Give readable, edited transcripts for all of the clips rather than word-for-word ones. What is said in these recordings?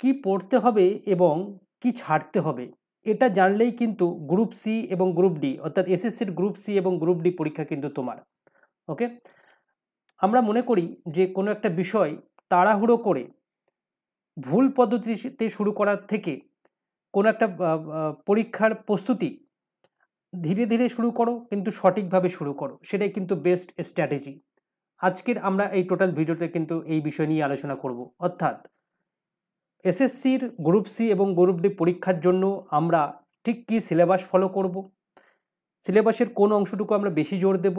কি পড়তে হবে এবং কি ছাড়তে হবে এটা জানলেই কিন্তু গ্রুপ সি এবং গ্রুপ ডি অর্থাৎ এসএসসির গ্রুপ সি এবং গ্রুপ ডি পরীক্ষা কিন্তু তোমার। ওকে, আমরা মনে করি যে কোনো একটা বিষয় তাড়াহুড়ো করে ভুল পদ্ধতিতে শুরু করার থেকে কোনো একটা পরীক্ষার প্রস্তুতি ধীরে ধীরে শুরু করো, কিন্তু সঠিকভাবে শুরু করো, সেটাই কিন্তু বেস্ট স্ট্র্যাটেজি। আজকের আমরা এই টোটাল ভিডিওতে কিন্তু এই বিষয় নিয়ে আলোচনা করব, অর্থাৎ এসএসসির গ্রুপ সি এবং গ্রুপ ডি পরীক্ষার জন্য আমরা ঠিক কী সিলেবাস ফলো করব, সিলেবাসের কোন অংশটুকু আমরা বেশি জোর দেব,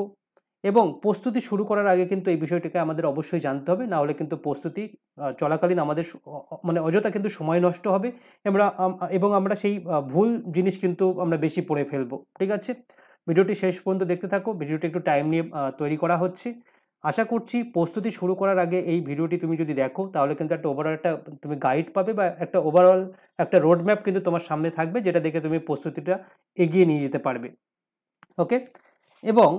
এবং প্রস্তুতি শুরু করার আগে কিন্তু এই বিষয়টিকে আমাদের অবশ্যই জানতে হবে, না হলে কিন্তু প্রস্তুতি চলাকালীন আমাদের মানে অযথা কিন্তু সময় নষ্ট হবে এবং আমরা সেই ভুল জিনিস কিন্তু আমরা বেশি পড়ে ফেলবো। ঠিক আছে, ভিডিওটি শেষ পর্যন্ত দেখতে থাকো। ভিডিওটি একটু টাইম নিয়ে তৈরি করা হচ্ছে। আশা করছি প্রস্তুতি শুরু করার আগে এই ভিডিওটি তুমি যদি দেখো তাহলে কিন্তু একটা ওভারঅল একটা তুমি গাইড পাবে, বা একটা ওভারঅল একটা রোড ম্যাপ কিন্তু তোমার সামনে থাকবে, যেটা দেখে তুমি প্রস্তুতিটা এগিয়ে নিয়ে যেতে পারবে। ওকে, এবং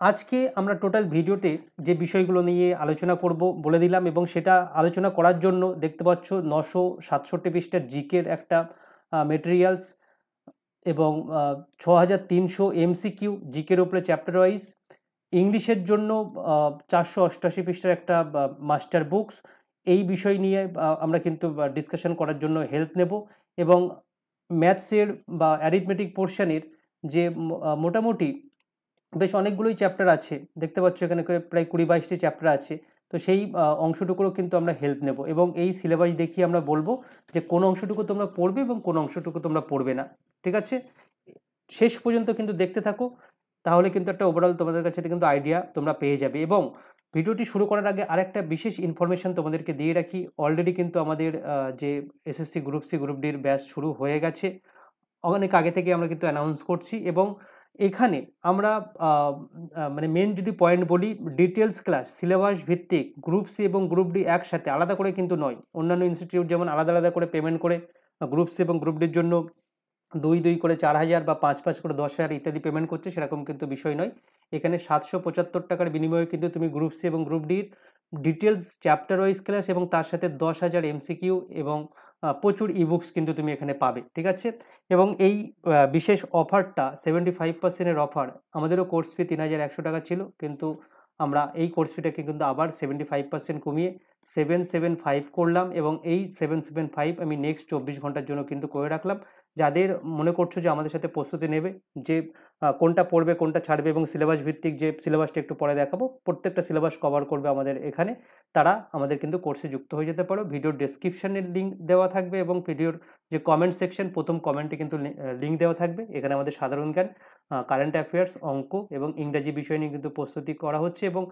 আজকে আমরা টোটাল ভিডিওতে যে বিষয়গুলো নিয়ে আলোচনা করব বলে দিলাম, এবং সেটা আলোচনা করার জন্য দেখতে পাচ্ছ 967 পৃষ্ঠার জিকের একটা মেটেরিয়ালস, এবং 6300 এমসিকিউ জিকের উপরে চ্যাপ্টার ওয়াইজ। ইংলিশের জন্য 488 পৃষ্ঠার একটা মাস্টার বুকস। এই বিষয় নিয়ে আমরা কিন্তু ডিসকাশন করার জন্য হেল্প নেব, এবং ম্যাথসের বা অ্যারিথমেটিক পোর্শনের যে মোটামুটি বেশ অনেকগুলোই চ্যাপ্টার আছে, দেখতে পাচ্ছ এখানে প্রায় 20-22টি চ্যাপ্টার আছে। তো সেই অংশটুকুরও কিন্তু আমরা হেল্প নেব, এবং এই সিলেবাস দেখিয়ে আমরা বলবো যে কোন অংশটুকু তোমরা পড়বে এবং কোন অংশটুকু তোমরা পড়বে না। ঠিক আছে, শেষ পর্যন্ত কিন্তু দেখতে থাকো, তাহলে কিন্তু একটা ওভারঅল তোমাদের কাছে কিন্তু আইডিয়া তোমরা পেয়ে যাবে। এবং ভিডিওটি শুরু করার আগে আরেকটা বিশেষ ইনফরমেশন তোমাদেরকে দিয়ে রাখি, অলরেডি কিন্তু আমাদের যে এসএসসি গ্রুপ সি গ্রুপ ডির ব্যাচ শুরু হয়ে গেছে, অনেক আগে থেকে আমরা কিন্তু অ্যানাউন্স করছি। এবং এখানে আমরা মানে মেন যদি পয়েন্ট বলি, ডিটেলস ক্লাস সিলেবাস ভিত্তিক গ্রুপ সি এবং গ্রুপ ডি একসাথে, আলাদা করে কিন্তু নয়। অন্যান্য ইনস্টিটিউট যেমন আলাদা আলাদা করে পেমেন্ট করে গ্রুপ সি এবং গ্রুপ ডির জন্য 2 করে 4,000 বা 5 করে 10,000 ইত্যাদি পেমেন্ট করছে, সেরকম কিন্তু বিষয় নয়। এখানে 775 টাকার বিনিময়ে কিন্তু তুমি গ্রুপ সি এবং গ্রুপ ডির ডিটেলস চ্যাপ্টার ওয়াইজ ক্লাস এবং তার সাথে 10,000 এমসিকিউ এবং প্রচুর ইবুকস কিন্তু তুমি এখানে পাবে। ঠিক আছে, এবং এই বিশেষ অফারটা 75%-এর অফার। আমাদেরও কোর্স ফি 3,100 টাকা ছিল, কিন্তু আমরা এই কোর্স ফিটাকে কিন্তু আবার 75% কমিয়ে 775 করলাম, এবং এই 775 আমি নেক্সট 24 ঘন্টার জন্য কিন্তু করে রাখলাম। যাদের মনে করছো যে আমাদের সাথে প্রস্তুতি নেবে, যে কোনটা পড়বে কোনটা ছাড়বে, এবং সিলেবাস ভিত্তিক যে সিলেবাসটা একটু পরে দেখাবো, প্রত্যেকটা সিলেবাস কভার করবে আমাদের এখানে, তারা আমাদের কিন্তু কোর্সে যুক্ত হয়ে যেতে পারো। ভিডিওর ডেসক্রিপশনের লিঙ্ক দেওয়া থাকবে, এবং ভিডিওর যে কমেন্ট সেকশন প্রথম কমেন্টে কিন্তু লিঙ্ক দেওয়া থাকবে। এখানে আমাদের সাধারণ জ্ঞান, কারেন্ট অ্যাফেয়ার্স, অঙ্ক এবং ইংরাজি বিষয় নিয়ে কিন্তু প্রস্তুতি করা হচ্ছে, এবং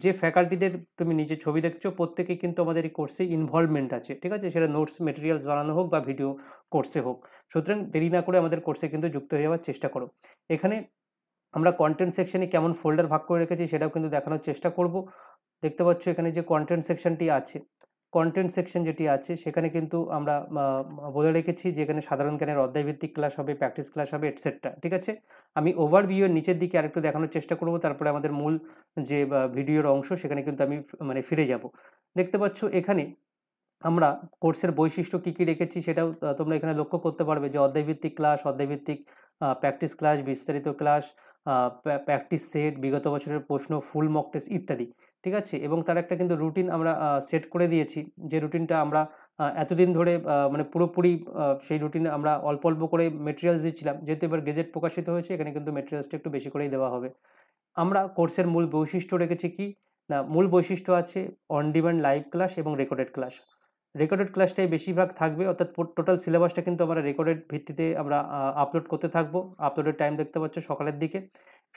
যে ফ্যাকাল্টিদের তুমি নিচে ছবি দেখছো প্রত্যেকেই কিন্তু আমাদের এই কোর্সে ইনভলভমেন্ট আছে। ঠিক আছে, সেটা নোটস মেটেরিয়ালস বানানো হোক বা ভিডিও কোর্সে হোক। সুতরাং দেরি না করে আমাদের কোর্সে কিন্তু যুক্ত হয়ে যাওয়ার চেষ্টা করো। এখানে আমরা কন্টেন্ট সেকশনে কেমন ফোল্ডার ভাগ করে রেখেছি সেটাও কিন্তু দেখানোর চেষ্টা করব। দেখতে পাচ্ছ এখানে যে কন্টেন্ট সেকশনটি আছে, কন্টেন্ট সেকশন যেটি আছে সেখানে কিন্তু আমরা বলে রেখেছি যে এখানে সাধারণ জ্ঞানের অধ্যায়ভিত্তিক ক্লাস হবে, প্র্যাকটিস ক্লাস হবে, এটসেট্রা। ঠিক আছে, আমি ওভারভিউ এর নিচের দিকে আরেকটু দেখানোর চেষ্টা করব, তারপরে আমাদের মূল যে ভিডিওর অংশ সেখানে কিন্তু আমি মানে ফিরে যাব। দেখতে পাচ্ছ এখানে আমরা কোর্সের বৈশিষ্ট্য কী কী রেখেছি সেটাও তোমরা এখানে লক্ষ্য করতে পারবে, যে অধ্যায়ভিত্তিক ক্লাস, অধ্যায়ভিত্তিক প্র্যাকটিস ক্লাস, বিস্তারিত ক্লাস, প্র্যাকটিস সেট, বিগত বছরের প্রশ্ন, ফুল মক টেস্ট ইত্যাদি। ঠিক আছে, এবং তার একটা কিন্তু রুটিন আমরা সেট করে দিয়েছি, যে রুটিনটা আমরা এতদিন ধরে মানে পুরোপুরি সেই রুটিনে আমরা অল্প অল্প করে মেটেরিয়ালস দিচ্ছিলাম, যেহেতু এবার গেজেট প্রকাশিত হয়েছে এখানে কিন্তু মেটেরিয়ালসটা একটু বেশি করেই দেওয়া হবে। আমরা কোর্সের মূল বৈশিষ্ট্য রেখেছি কি না, মূল বৈশিষ্ট্য আছে অন ডিমান্ড লাইভ ক্লাস এবং রেকর্ডেড ক্লাস। রেকর্ডেড ক্লাসটাই বেশিরভাগ থাকবে, অর্থাৎ টোটাল সিলেবাসটা কিন্তু আমরা রেকর্ডেড ভিত্তিতে আমরা আপলোড করতে থাকবো। আপলোডের টাইম দেখতে পাচ্ছ সকালের দিকে।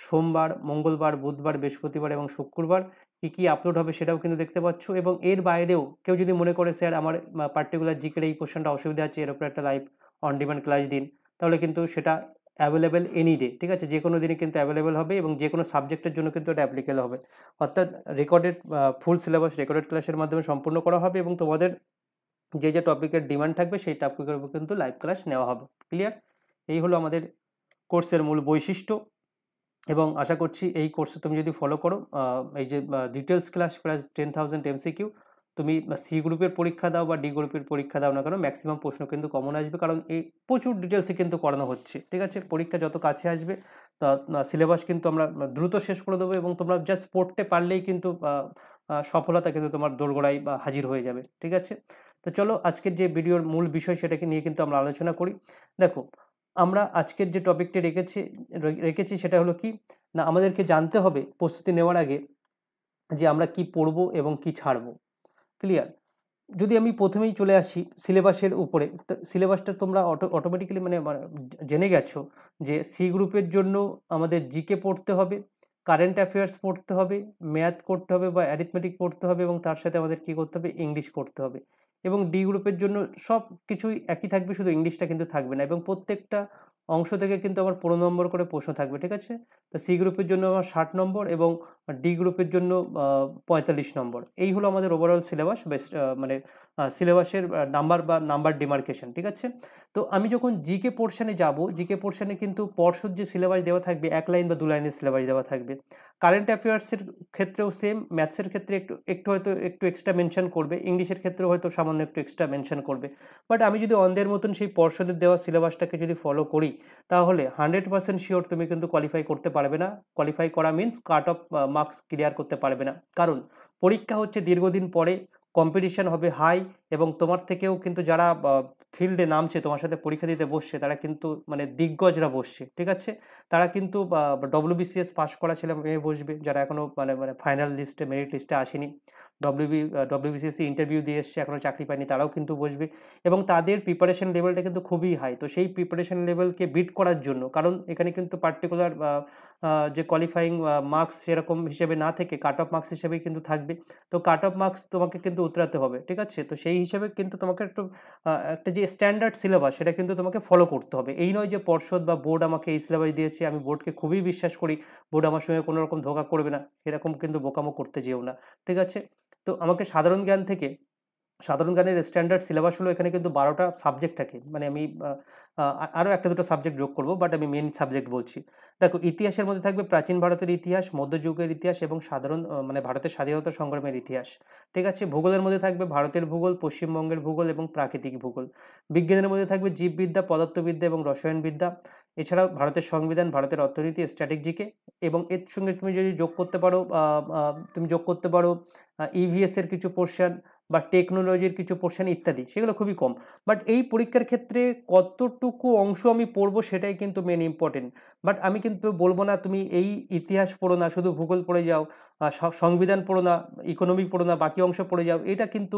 সোমবার, মঙ্গলবার, বুধবার, বৃহস্পতিবার এবং শুক্রবার কী কী আপলোড হবে সেটাও কিন্তু দেখতে পাচ্ছ। এবং এর বাইরেও কেউ যদি মনে করে স্যার আমার পার্টিকুলার জিকের এই কোশ্চেনটা অসুবিধা আছে, এর উপরে একটা লাইভ অন ডিমান্ড ক্লাস দিন, তাহলে কিন্তু সেটা অ্যাভেলেবেল এনি ডে। ঠিক আছে, যে কোনো দিনই কিন্তু অ্যাভেলেবেল হবে, এবং যে কোনো সাবজেক্টের জন্য কিন্তু এটা অ্যাপ্লিকেবল হবে। অর্থাৎ রেকর্ডেড ফুল সিলেবাস রেকর্ডেড ক্লাসের মাধ্যমে সম্পূর্ণ করা হবে, এবং তোমাদের যে যে টপিকের ডিমান্ড থাকবে সেই টপিকের উপর কিন্তু লাইভ ক্লাস নেওয়া হবে। ক্লিয়ার? এই হলো আমাদের কোর্সের মূল বৈশিষ্ট্য, এবং আশা করছি এই কোর্সে তুমি যদি ফলো করো, এই যে ডিটেলস ক্লাস প্লাস 10,000 এমসিকিউ, তুমি সি গ্রুপের পরীক্ষা দাও বা ডি গ্রুপের পরীক্ষা দাও না কেন, ম্যাক্সিমাম প্রশ্ন কিন্তু কমন আসবে, কারণ এই প্রচুর ডিটেলসে কিন্তু করানো হচ্ছে। ঠিক আছে, পরীক্ষা যত কাছে আসবে তা সিলেবাস কিন্তু আমরা দ্রুত শেষ করে দেবো, এবং তোমরা জাস্ট পড়তে পারলেই কিন্তু সফলতা কিন্তু তোমার দোরগোড়ায় হাজির হয়ে যাবে। ঠিক আছে, তো চলো আজকের যে ভিডিওর মূল বিষয় সেটাকে নিয়ে কিন্তু আমরা আলোচনা করি। দেখো, আমরা আজকের যে টপিকটি রেখেছি সেটা হলো কি না, আমাদেরকে জানতে হবে প্রস্তুতি নেওয়ার আগে যে আমরা কি পড়বো এবং কি ছাড়বো। ক্লিয়ার? যদি আমি প্রথমেই চলে আসি সিলেবাসের উপরে, সিলেবাসটা তোমরা অটোমেটিক্যালি মানে জেনে গেছো যে সি গ্রুপের জন্য আমাদের জিকে পড়তে হবে, কারেন্ট অ্যাফেয়ার্স পড়তে হবে, ম্যাথ করতে হবে বা অ্যারিথমেটিক পড়তে হবে, এবং তার সাথে আমাদের কী করতে হবে, ইংলিশ করতে হবে। এবং ডি গ্রুপের জন্য সব কিছুই একই থাকবে, শুধু ইংলিশটা কিন্তু থাকবে না, এবং প্রত্যেকটা অংশ থেকে কিন্তু আমার 15 নম্বর করে প্রশ্ন থাকবে। ঠিক আছে, তো সি গ্রুপের জন্য আমার 60 নম্বর এবং ডি গ্রুপের জন্য 45 নম্বর। এই হলো আমাদের ওভারঅল সিলেবাস, বেশ মানে সিলেবাসের নাম্বার ডিমার্কেশন। ঠিক আছে, তো আমি যখন জিকে পোর্শনে যাব, জিকে পোর্শনে কিন্তু পর্ষদ যে সিলেবাস দেওয়া থাকবে 1 লাইন বা 2 লাইনের সিলেবাস দেওয়া থাকবে। কারেন্ট অ্যাফেয়ার্সের ক্ষেত্রেও সেম, ম্যাথসের ক্ষেত্রে একটু হয়তো একটু এক্সট্রা মেনশন করবে, ইংলিশের ক্ষেত্রেও হয়তো সামান্য একটু এক্সট্রা মেনশন করবে। বাট আমি যদি অন্ধের মতন সেই পর্ষদের দেওয়া সিলেবাসটাকে যদি ফলো করি, তাহলে 100% শিওর তুমি কিন্তু কোয়ালিফাই করতে পারবে না। কোয়ালিফাই করা means cut off marks clear করতে পারবে না, কারণ পরীক্ষা হচ্ছে দীর্ঘদিন পরে, কম্পিটিশন হবে হাই, এবং তোমার থেকেও কিন্তু যারা ফিল্ডে নামছে, তোমার সাথে পরীক্ষা দিতে বসছে, তারা কিন্তু মানে দিগ্গজরা বসছে। ঠিক আছে, তারা কিন্তু WBCS পাস করা ছেলে মেয়ে বসবে, যারা এখনও মানে মানে ফাইনাল লিস্টে মেরিট লিস্টে আসেনি, WBCS ইন্টারভিউ দিয়ে এসছে, এখনও চাকরি পায়নি, তারাও কিন্তু বসবে, এবং তাদের প্রিপারেশন লেভেলটা কিন্তু খুবই হাই। তো সেই প্রিপারেশন লেভেলকে বিট করার জন্য, কারণ এখানে কিন্তু পার্টিকুলার যে কোয়ালিফাইং মার্কস সেরকম হিসেবে না থেকে কাট অফ মার্কস হিসেবেই কিন্তু থাকবে, তো কাট অফ মার্কস তোমাকে কিন্তু উতরাতে হবে। ঠিক আছে, তো সেই হিসেবে কিন্তু তোমাকে একটা যে স্ট্যান্ডার্ড সিলেবাস সেটা কিন্তু তোমাকে ফলো করতে হবে। এই নয় যে পর্ষদ বা বোর্ড আমাকে এই সিলেবাস দিয়েছে, আমি বোর্ডকে খুবই বিশ্বাস করি, বোর্ড আমার সঙ্গে কোনো রকম ধোঁকা করবে না, এরকম কিন্তু বোকামো করতে যেও না। ঠিক আছে, তো আমাকে সাধারণ জ্ঞানের স্ট্যান্ডার্ড সিলেবাস হলো, এখানে কিন্তু 12টা সাবজেক্ট থাকে, মানে আমি আরও একটা দুটো সাবজেক্ট যোগ করবো, বাট আমি মেন সাবজেক্ট বলছি। দেখো, ইতিহাসের মধ্যে থাকবে প্রাচীন ভারতের ইতিহাস, মধ্যযুগের ইতিহাস এবং মানে ভারতের স্বাধীনতা সংগ্রামের ইতিহাস। ঠিক আছে, ভূগোলের মধ্যে থাকবে ভারতের ভূগোল, পশ্চিমবঙ্গের ভূগোল এবং প্রাকৃতিক ভূগোল। বিজ্ঞানের মধ্যে থাকবে জীববিদ্যা, পদার্থবিদ্যা এবং রসায়নবিদ্যা। এছাড়াও ভারতের সংবিধান, ভারতের অর্থনীতি, স্ট্র্যাটেজিকে, এবং এর সঙ্গে তুমি যদি যোগ করতে পারো ইভিএস এর কিছু পোর্শন বা টেকনোলজির কিছু পোর্শন ইত্যাদি, সেগুলো খুবই কম। বাট এই পরীক্ষার ক্ষেত্রে কতটুকু অংশ আমি পড়বো সেটাই কিন্তু মেন ইম্পর্টেন্ট। বাট আমি কিন্তু বলবো না তুমি এই ইতিহাস পড়ো না, শুধু ভূগোল পড়ে যাও, সংবিধান পড়ো না, ইকোনমিক পড়ো না, বাকি অংশ পড়ে যাও, এটা কিন্তু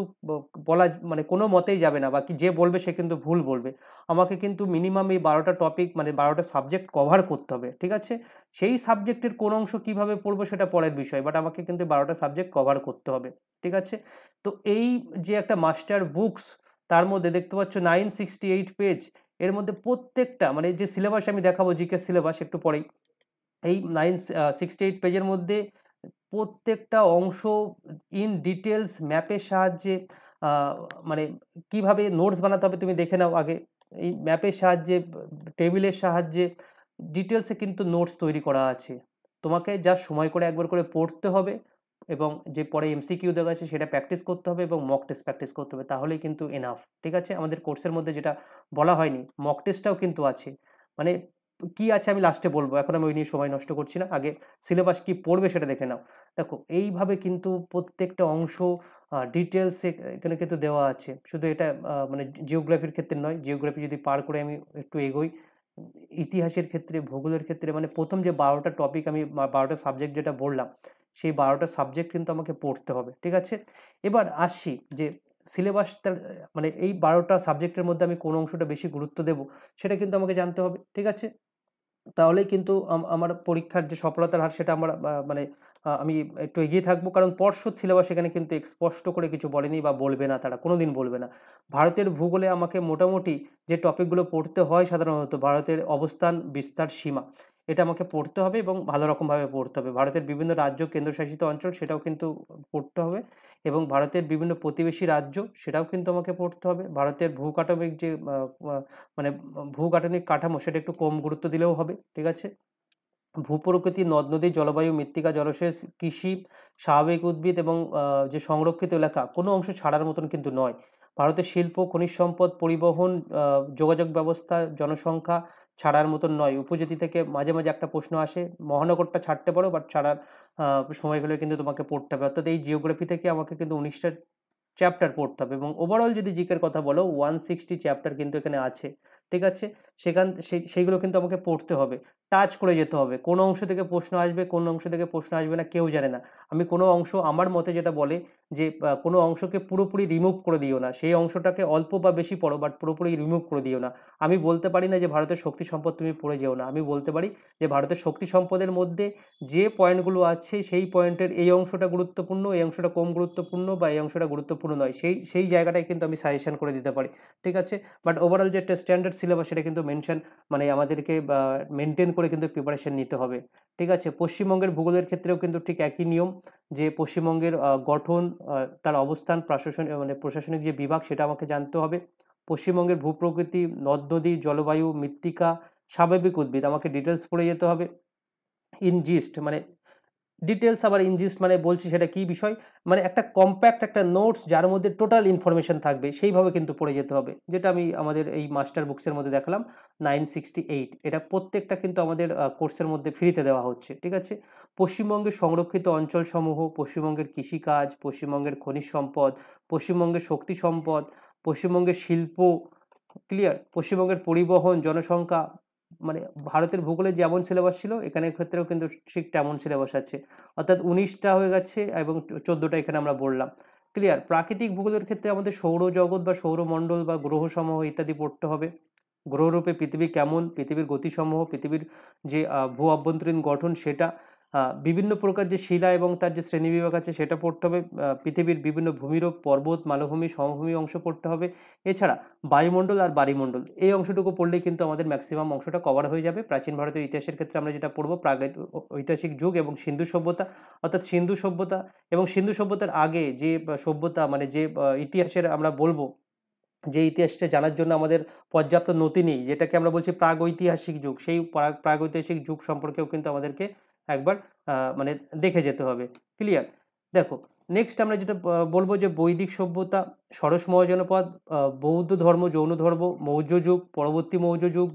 বলা মানে কোনো মতেই যাবে না। বাকি যে বলবে সে কিন্তু ভুল বলবে। আমাকে কিন্তু মিনিমাম এই 12টা টপিক মানে 12টা সাবজেক্ট কভার করতে হবে। ঠিক আছে, সেই সাবজেক্টের কোন অংশ কিভাবে পড়বো সেটা পরের বিষয়, বাট আমাকে কিন্তু 12টা সাবজেক্ট কভার করতে হবে। ঠিক আছে, তো এই যে একটা মাস্টার বুকস, তার মধ্যে দেখতে পাচ্ছ 968 পেজ, এর মধ্যে প্রত্যেকটা মানে যে সিলেবাস আমি দেখাবো, জিকে সিলেবাস একটু পরেই, এই 968 পেজের মধ্যে প্রত্যেকটা অংশ ইন ডিটেলস ম্যাপের সাহায্যে, মানে কিভাবে নোটস বানাতে হবে তুমি দেখে নাও আগে। এই ম্যাপের সাহায্যে, টেবিলের সাহায্যে, ডিটেলসে কিন্তু নোটস তৈরি করা আছে। তোমাকে যা সময় করে একবার করে পড়তে হবে, এবং যে পরে এমসিকিউ দেওয়া আছে সেটা প্র্যাকটিস করতে হবে, এবং মক টেস্ট প্র্যাকটিস করতে হবে, তাহলেই কিন্তু এনাফ। ঠিক আছে, আমাদের কোর্সের মধ্যে যেটা বলা হয়নি, মক টেস্টটাও কিন্তু আছে। মানে কি আছে আমি লাস্টে বলবো, এখন আমি ওই নিয়ে সময় নষ্ট করছি না, আগে সিলেবাস কি পড়বে সেটা দেখে নাও। দেখো, এইভাবে কিন্তু প্রত্যেকটা অংশ ডিটেলসে এখানে কিন্তু দেওয়া আছে। শুধু এটা মানে জিওগ্রাফির ক্ষেত্রে নয়, জিওগ্রাফি যদি পার করে আমি একটু এগোই, ইতিহাসের ক্ষেত্রে, ভূগোলের ক্ষেত্রে, মানে প্রথম যে 12টা টপিক আমি 12টা সাবজেক্ট যেটা বললাম, সেই 12টা সাবজেক্ট কিন্তু আমাকে পড়তে হবে। ঠিক আছে, এবার আসি যে সিলেবাসটা মানে এই 12টা সাবজেক্টের মধ্যে আমি কোন অংশটা বেশি গুরুত্ব দেব সেটা কিন্তু আমাকে জানতে হবে। ঠিক আছে, তাহলেই কিন্তু আমার পরীক্ষার যে সফলতার হার সেটা আমার মানে আমি একটু এগিয়ে থাকবো, কারণ পর্ষদ সিলেবাস এখানে কিন্তু স্পষ্ট করে কিছু বলেনি বা বলবে না, তারা কোনোদিন বলবে না। ভারতের ভূগোলে আমাকে মোটামুটি যে টপিকগুলো পড়তে হয় সাধারণত, ভারতের অবস্থান, বিস্তার, সীমা, এটা আমাকে পড়তে হবে এবং ভালো রকমভাবে পড়তে হবে। ভারতের বিভিন্ন রাজ্য, কেন্দ্রশাসিত অঞ্চল, সেটাও কিন্তু পড়তে হবে, এবং ভারতের বিভিন্ন প্রতিবেশী রাজ্য, সেটাও কিন্তু আমাকে পড়তে হবে। ভারতের ভূকাঠমিক যে মানে ভূগাঠনিক কাঠামো, সেটা একটু কম গুরুত্ব দিলেও হবে। ঠিক আছে, ভূপ্রকৃতি, নদ নদী, জলবায়ু, মৃত্তিকা, জলসেচ, কৃষি, স্বাভাবিক উদ্ভিদ এবং যে সংরক্ষিত এলাকা কোনো অংশ ছাড়ার মতন কিন্তু নয়। ভারতের শিল্প, খনিজ সম্পদ, পরিবহন, যোগাযোগ ব্যবস্থা, জনসংখ্যা ছাড়ার মতন নয়। উপজাতি থেকে মাঝে মাঝে একটা প্রশ্ন আসে, মহানগরটা ছাড়তে পারো বাট ছাড়ার সময় হলে কিন্তু তোমাকে পড়তে হবে। অর্থাৎ এই জিওগ্রাফি থেকে আমাকে কিন্তু 19টা চ্যাপ্টার পড়তে হবে এবং ওভারঅল যদি জিকের কথা বলো 160 চ্যাপ্টার কিন্তু এখানে আছে, ঠিক আছে? সেইগুলো কিন্তু আমাকে পড়তে হবে, টাচ করে যেতে হবে। কোন অংশ থেকে প্রশ্ন আসবে, কোন অংশ থেকে প্রশ্ন আসবে না কেউ জানে না। আমি কোনো অংশ, আমার মতে যেটা বলে যে কোনো অংশকে পুরোপুরি রিমুভ করে দিও না, সেই অংশটাকে অল্প বা বেশি পড়ো বাট পুরোপুরি রিমুভ করে দিও না। আমি বলতে পারি না যে ভারতের শক্তি সম্পদ তুমি পড়ে যেও না, আমি বলতে পারি যে ভারতের শক্তি সম্পদের মধ্যে যে পয়েন্টগুলো আছে সেই পয়েন্টের এই অংশটা গুরুত্বপূর্ণ, এই অংশটা কম গুরুত্বপূর্ণ বা এই অংশটা গুরুত্বপূর্ণ নয়, সেই জায়গাটায় কিন্তু আমি সাজেশন করে দিতে পারি, ঠিক আছে? বাট ওভারঅল যে স্ট্যান্ডার্ড সিলেবাস সেটা কিন্তু মেনশন, মানে আমাদেরকে মেনটেন করে কিন্তু প্রিপারেশন নিতে হবে, ঠিক আছে? পশ্চিমবঙ্গের ভূগোলের ক্ষেত্রেও কিন্তু ঠিক একই নিয়ম, যে পশ্চিমবঙ্গের গঠন, তার অবস্থান, প্রশাসনিক যে বিভাগ সেটা আমাকে জানতে হবে। পশ্চিমবঙ্গের ভূপ্রকৃতি, নদ নদী, জলবায়ু, মৃত্তিকা, স্বাভাবিক উদ্ভিদ আমাকে ডিটেলস পড়ে যেতে হবে। ইনজিস্ট মানে ডিটেলস, আবার ইনজিস্ট মানে বলছি সেটা কি বিষয়, মানে একটা কম্প্যাক্ট একটা নোটস যার মধ্যে টোটাল ইনফরমেশন থাকবে সেইভাবে কিন্তু পড়ে যেতে হবে, যেটা আমি আমাদের এই মাস্টার বুকসের মধ্যে দেখালাম 968, এটা প্রত্যেকটা কিন্তু আমাদের কোর্সের মধ্যে ফ্রিতে দেওয়া হচ্ছে, ঠিক আছে? পশ্চিমবঙ্গের সংরক্ষিত অঞ্চলসমূহ, পশ্চিমবঙ্গের কৃষিকাজ, পশ্চিমবঙ্গের খনিজ সম্পদ, পশ্চিমবঙ্গের শক্তি সম্পদ, পশ্চিমবঙ্গের শিল্প, ক্লিয়ার, পশ্চিমবঙ্গের পরিবহন, জনসংখ্যা, মানে ভারতের ভূগোলে যেমন সিলেবাস ছিল এখানের ক্ষেত্রেও কিন্তু ঠিক তেমন সিলেবাস আছে, অর্থাৎ 19টা হয়ে গেছে এবং 14টা এখানে আমরা বললাম, ক্লিয়ার। প্রাকৃতিক ভূগোলের ক্ষেত্রে আমাদের সৌরজগৎ বা সৌরমণ্ডল বা গ্রহসমূহ ইত্যাদি পড়তে হবে। গ্রহরূপে পৃথিবী কেমন, পৃথিবীর গতিসমূহ, পৃথিবীর যে ভূ অভ্যন্তরীণ গঠন সেটা, বিভিন্ন প্রকার যে শিলা এবং তার যে শ্রেণীবিভাগ আছে সেটা পড়তে হবে। পৃথিবীর বিভিন্ন ভূমিরূপ, পর্বত, মালভূমি, সমভূমি অংশ পড়তে হবে। এছাড়া বায়ুমণ্ডল আর বায়ুমণ্ডল এই অংশটুকু পড়লেই কিন্তু আমাদের ম্যাক্সিমাম অংশটা কভার হয়ে যাবে। প্রাচীন ভারতের ইতিহাসের ক্ষেত্রে আমরা যেটা পড়বো ঐতিহাসিক যুগ এবং সিন্ধু সভ্যতা, অর্থাৎ সিন্ধু সভ্যতা এবং সিন্ধু সভ্যতার আগে যে সভ্যতা, মানে যে ইতিহাসের আমরা বলবো, যে ইতিহাসটা জানার জন্য আমাদের পর্যাপ্ত নথি নেই, যেটাকে আমরা বলছি প্রাগৈতিহাসিক যুগ, সেই প্রাগৈতিহাসিক যুগ সম্পর্কেও কিন্তু আমাদেরকে একবার মানে দেখে যেতে হবে, ক্লিয়ার? দেখো, নেক্সট আমরা যেটা বলবো যে বৈদিক সভ্যতা, ষোড়শ মহাজনপদ, বৌদ্ধ ধর্ম, জৈন ধর্ম, মৌর্য যুগ, পরবর্তী মৌর্য যুগ,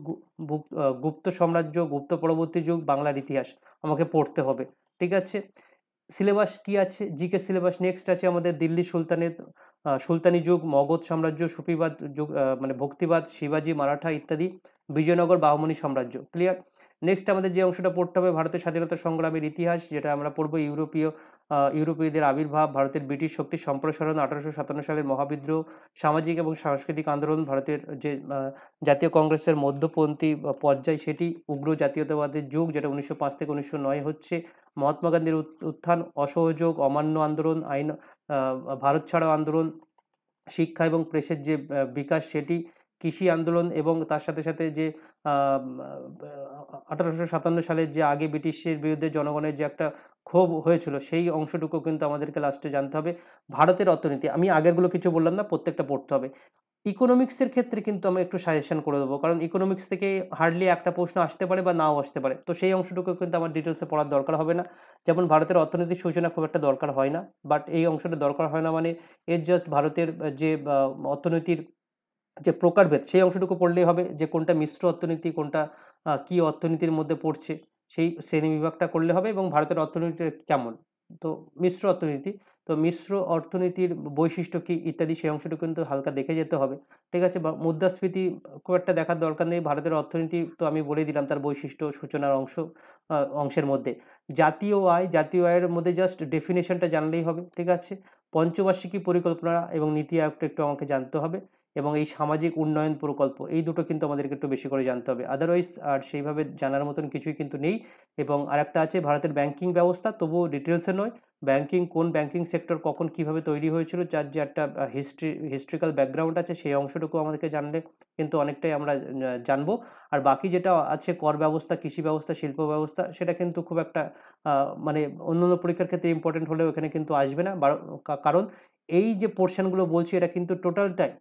গুপ্ত সাম্রাজ্য, গুপ্ত পরবর্তী যুগ, বাংলার ইতিহাস আমাকে পড়তে হবে, ঠিক আছে? সিলেবাস কি আছে, জিকে সিলেবাস নেক্সট আছে আমাদের দিল্লি সুলতানের সুলতানি যুগ, মগধ সাম্রাজ্য, সুফিবাদ যুগ, মানে ভক্তিবাদ, শিবাজি, মারাঠা ইত্যাদি, বিজয়নগর, বাহমনি সাম্রাজ্য, ক্লিয়ার? নেক্সট আমাদের যে অংশটা পড়তে হবে ভারতের স্বাধীনতা সংগ্রামের ইতিহাস, যেটা আমরা পড়বো ইউরোপীয়দের আবির্ভাব, ভারতের ব্রিটিশ শক্তির সম্প্রসারণ, 1857 সালের মহাবিদ্রোহ, সামাজিক এবং সাংস্কৃতিক আন্দোলন, ভারতের যে জাতীয় কংগ্রেসের মধ্যপন্থী পর্যায় সেটি, উগ্র জাতীয়তাবাদের যুগ যেটা 1905 থেকে 1909 হচ্ছে, মহাত্মা গান্ধীর উত্থান, অসহযোগ, অমান্য আন্দোলন, ভারত ছাড়ো আন্দোলন, শিক্ষা এবং প্রেসের যে বিকাশ সেটি, কৃষি আন্দোলন এবং তার সাথে সাথে যে 1857 সালের যে আগে ব্রিটিশের বিরুদ্ধে জনগণের যে একটা ক্ষোভ হয়েছিল সেই অংশটুকু কিন্তু আমাদেরকে লাস্টে জানতে হবে। ভারতের অর্থনীতি আমি আগেরগুলো কিছু বললাম না, প্রত্যেকটা পড়তে হবে। ইকোনমিক্সের ক্ষেত্রে কিন্তু আমি একটু সাজেশন করে দেবো, কারণ ইকোনমিক্স থেকে হার্ডলি একটা প্রশ্ন আসতে পারে বা নাও আসতে পারে, তো সেই অংশটুকু কিন্তু আমার ডিটেলসে পড়ার দরকার হবে না। যেমন ভারতের অর্থনৈতিক সূচনা খুব একটা দরকার হয় না, বাট এই অংশটা দরকার হয় না মানে এর জাস্ট ভারতের যে অর্থনীতির যে প্রকারভেদ সেই অংশটুকু পড়লেই হবে, যে কোনটা মিশ্র অর্থনীতি, কোনটা কি অর্থনীতির মধ্যে পড়ছে সেই শ্রেণীবিভাগটা করলে হবে, এবং ভারতের অর্থনীতি কেমন, তো মিশ্র অর্থনীতি, তো মিশ্র অর্থনীতির বৈশিষ্ট্য কি ইত্যাদি সেই অংশটুকু কিন্তু হালকা দেখে যেতে হবে, ঠিক আছে? বা মুদ্রাস্ফীতি খুব একটা দেখার দরকার নেই, ভারতের অর্থনীতি তো আমি বলে দিলাম তার বৈশিষ্ট্য সূচনার অংশের মধ্যে। জাতীয় আয়ের মধ্যে জাস্ট ডেফিনেশনটা জানলেই হবে, ঠিক আছে? পঞ্চবার্ষিকী পরিকল্পনা এবং নীতি আয়োগটা একটু আমাকে জানতে হবে, এবং এই সামাজিক উন্নয়ন প্রকল্প এই দুটো কিন্তু আমাদেরকে একটু বেশি করে জানতে হবে, আদারওয়াইজ আর সেইভাবে জানার মতন কিছুই কিন্তু নেই। এবং আরেকটা আছে ভারতের ব্যাংকিং ব্যবস্থা, তবুও ডিটেলসে নয়, কোন ব্যাংকিং সেক্টর কখন কিভাবে তৈরি হয়েছিল যার যে একটা হিস্ট্রিক্যাল ব্যাকগ্রাউন্ড আছে সেই অংশটুকু আমাদেরকে জানলে কিন্তু অনেকটাই আমরা জানবো। আর বাকি যেটা আছে কর ব্যবস্থা, কৃষি ব্যবস্থা, শিল্প ব্যবস্থা, সেটা কিন্তু খুব একটা মানে অন্যান্য পরীক্ষার ক্ষেত্রে ইম্পর্টেন্ট হলেও এখানে কিন্তু আসবে না, কারণ এই যে পোর্শনগুলো বলছি এটা কিন্তু টোটালটাই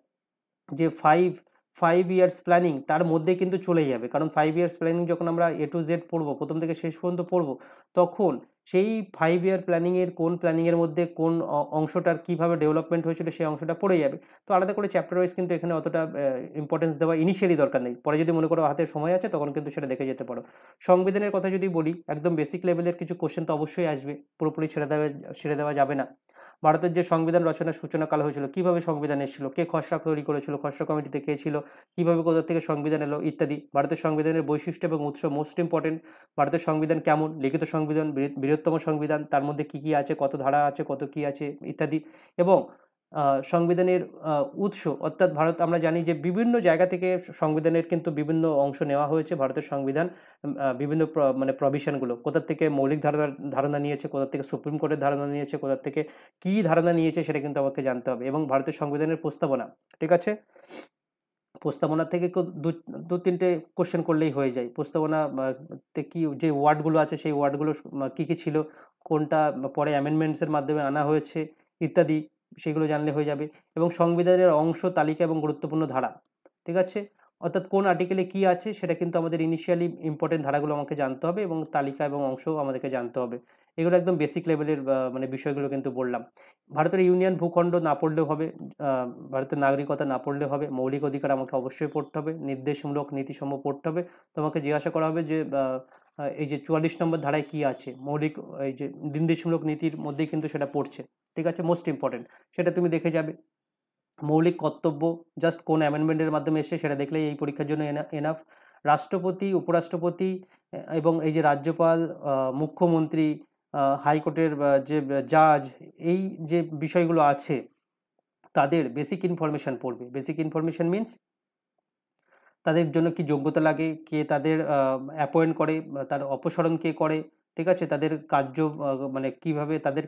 যে 5 ইয়ার্স প্ল্যানিং তার মধ্যে কিন্তু চলে যাবে, কারণ 5 ইয়ার্স প্ল্যানিং যখন আমরা A to Z পড়বো, প্রথম থেকে শেষ পর্যন্ত পড়বো, তখন সেই 5 ইয়ার প্ল্যানিংয়ের কোন প্ল্যানিংয়ের মধ্যে কোন অংশটার কীভাবে ডেভেলপমেন্ট হয়েছিল সেই অংশটা পড়ে যাবে। তো আলাদা করে চ্যাপ্টার ওয়াইজ কিন্তু এখানে অতটা ইম্পর্টেন্স দেওয়া ইনিশিয়ালি দরকার নেই, পরে যদি মনে করো হাতে সময় আছে তখন কিন্তু সেটা দেখে যেতে পারো। সংবিধানের কথা যদি বলি, একদম বেসিক লেভেলের কিছু কোশ্চেন তো অবশ্যই আসবে, পুরোপুরি ছেড়ে দেওয়া যাবে না। ভারতের যে সংবিধান রচনার সূচনাকাল হয়েছিল, কীভাবে সংবিধান এসেছিল, কে খসড়া তৈরি করেছিল, খসড়া কমিটিতে কে ছিল, কীভাবে কোথা থেকে সংবিধান এলো ইত্যাদি। ভারতের সংবিধানের বৈশিষ্ট্য এবং উৎস মোস্ট ইম্পর্টেন্ট। ভারতের সংবিধান কেমন, লিখিত সংবিধান, বৃহত্তম সংবিধান, তার মধ্যে কী কী আছে, কত ধারা আছে, কত কী আছে ইত্যাদি। এবং সংবিধানের উৎস, অর্থাৎ ভারত আমরা জানি যে বিভিন্ন জায়গা থেকে সংবিধানের কিন্তু বিভিন্ন অংশ নেওয়া হয়েছে। ভারতের সংবিধান বিভিন্ন মানে প্রভিশনগুলো কোথা থেকে মৌলিক ধারণা নিয়েছে, কোথা থেকে সুপ্রিম কোর্টের ধারণা নিয়েছে, কোথা থেকে কী ধারণা নিয়েছে সেটা কিন্তু আমাকে জানতে হবে। এবং ভারতের সংবিধানের প্রস্তাবনা, ঠিক আছে, প্রস্তাবনা থেকে দু তিনটে কোশ্চেন করলেই হয়ে যায়। প্রস্তাবনা তে কি যে ওয়ার্ডগুলো আছে সেই ওয়ার্ডগুলো কী কী ছিল, কোনটা পরে অ্যামেন্ডমেন্টসের মাধ্যমে আনা হয়েছে ইত্যাদি, সেগুলো জানলে হয়ে যাবে। এবং সংবিধানের অংশ, তালিকা এবং গুরুত্বপূর্ণ ধারা, ঠিক আছে, অর্থাৎ কোন আর্টিকেলে কী আছে সেটা কিন্তু আমাদের ইনিশিয়ালি ইম্পর্টেন্ট ধারাগুলো আমাকে জানতে হবে, এবং তালিকা এবং অংশও আমাদেরকে জানতে হবে। এগুলো একদম বেসিক লেভেলের মানে বিষয়গুলো কিন্তু বললাম। ভারতের ইউনিয়ন ভূখণ্ড না পড়লেও হবে, ভারতের নাগরিকতা না পড়লে হবে, মৌলিক অধিকার আমাকে অবশ্যই পড়তে হবে, নির্দেশমূলক নীতিসমূহ পড়তে হবে। তোমাকে জিজ্ঞাসা করা হবে যে এই যে 44 নম্বর ধারায় কী আছে, মৌলিক এই যে নির্দেশমূলক নীতির মধ্যেই কিন্তু সেটা পড়ছে, ঠিক আছে, মোস্ট ইম্পর্টেন্ট, সেটা তুমি দেখে যাবে। মৌলিক কর্তব্য জাস্ট কোন অ্যামেন্ডমেন্টের মাধ্যমে এসে সেটা দেখলেই এই পরীক্ষার জন্য এনাফ। রাষ্ট্রপতি, উপরাষ্ট্রপতি এবং এই যে রাজ্যপাল, মুখ্যমন্ত্রী, হাইকোর্টের যে জাজ, এই যে বিষয়গুলো আছে তাদের বেসিক ইনফরমেশান পড়বে। বেসিক ইনফরমেশান মিনস তাদের জন্য কি যোগ্যতা লাগে, কে তাদের অ্যাপয়েন্ট করে, তার অপসারণ কে করে, ঠিক আছে, তাদের মানে কিভাবে তাদের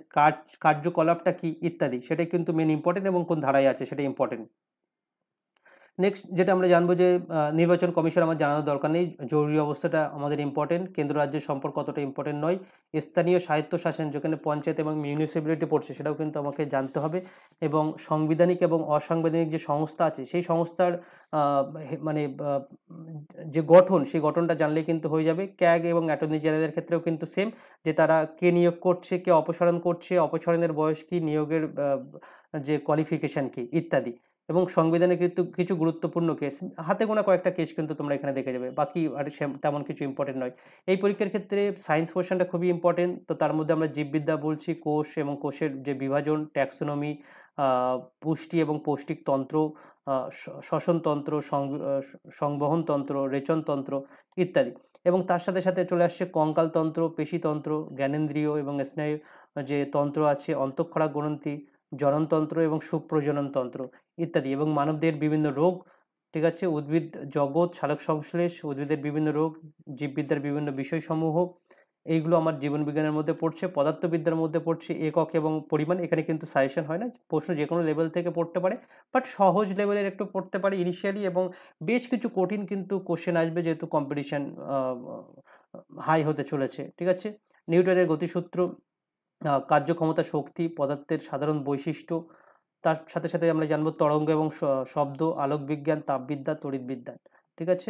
কার্যকলাপটা কি ইত্যাদি, সেটাই কিন্তু মেন ইম্পর্টেন্ট, এবং কোন ধারায় আছে সেটা ইম্পর্টেন্ট। নেক্সট যেটা আমরা জানবো যে নির্বাচন কমিশন আমার জানানোর দরকার নেই, জরুরি অবস্থাটা আমাদের ইম্পর্টেন্ট, কেন্দ্র রাজ্যের সম্পর্ক অতটা ইম্পর্টেন্ট নয়। স্থানীয় স্বায়ত্তশাসন যেখানে পঞ্চায়েত এবং মিউনিসিপ্যালিটি পড়ছে সেটাও কিন্তু আমাকে জানতে হবে। এবং সাংবিধানিক এবং অসাংবিধানিক যে সংস্থা আছে সেই সংস্থার মানে যে গঠন, সেই গঠনটা জানলেই কিন্তু হয়ে যাবে। ক্যাগ এবং অ্যাটর্নি জেনারেলের ক্ষেত্রেও কিন্তু সেম, যে তারা কে নিয়োগ করছে, কে অপসারণ করছে, অপসারণের বয়স কী, নিয়োগের যে কোয়ালিফিকেশান কী ইত্যাদি। এবং সংবিধানে কিন্তু কিছু গুরুত্বপূর্ণ কেস, হাতে গোনা কয়েকটা কেস কিন্তু তোমরা এখানে দেখে যাবে, বাকি আর তেমন কিছু ইম্পর্টেন্ট নয়। এই পরীক্ষার ক্ষেত্রে সায়েন্স পোর্শনটা খুবই ইম্পর্টেন্ট, তো তার মধ্যে আমরা জীববিদ্যা বলছি, কোষ এবং কোষের যে বিভাজন, ট্যাক্সোনমি, পুষ্টি এবং পৌষ্টিক তন্ত্র, শ্বসনতন্ত্র, সংবহনতন্ত্র, রেচনতন্ত্র ইত্যাদি। এবং তার সাথে সাথে চলে আসছে কঙ্কালতন্ত্র, পেশিতন্ত্র, জ্ঞানেন্দ্রিয় এবং স্নায়ু যে তন্ত্র আছে, অন্তঃক্ষরা গ্রন্থি, জননতন্ত্র এবং সুপ্রজননতন্ত্র ইত্যাদি। এবং মানবদেহের বিভিন্ন রোগ, ঠিক আছে, উদ্ভিদ জগৎ, সালোক সংশ্লেষ, উদ্ভিদের বিভিন্ন রোগ, জীববিদ্যার বিভিন্ন বিষয়সমূহ, এইগুলো আমার জীবনবিজ্ঞানের মধ্যে পড়ছে। পদার্থবিদ্যার মধ্যে পড়ছে একক এবং পরিমাণ, এখানে কিন্তু সাজেশন হয় না, প্রশ্ন যে কোনো লেভেল থেকে পড়তে পারে, বাট সহজ লেভেলের একটু পড়তে পারে ইনিশিয়ালি, এবং বেশ কিছু কঠিন কিন্তু কোশ্চেন আসবে যেহেতু কম্পিটিশান হাই হতে চলেছে, ঠিক আছে। নিউটনের গতিসূত্র, কার্যক্ষমতা, শক্তি, পদার্থের সাধারণ বৈশিষ্ট্য, তার সাথে সাথে আমরা জানবো তরঙ্গ এবং শব্দ, আলোকবিজ্ঞান, তাপবিদ্যা, তড়িৎবিজ্ঞান, ঠিক আছে,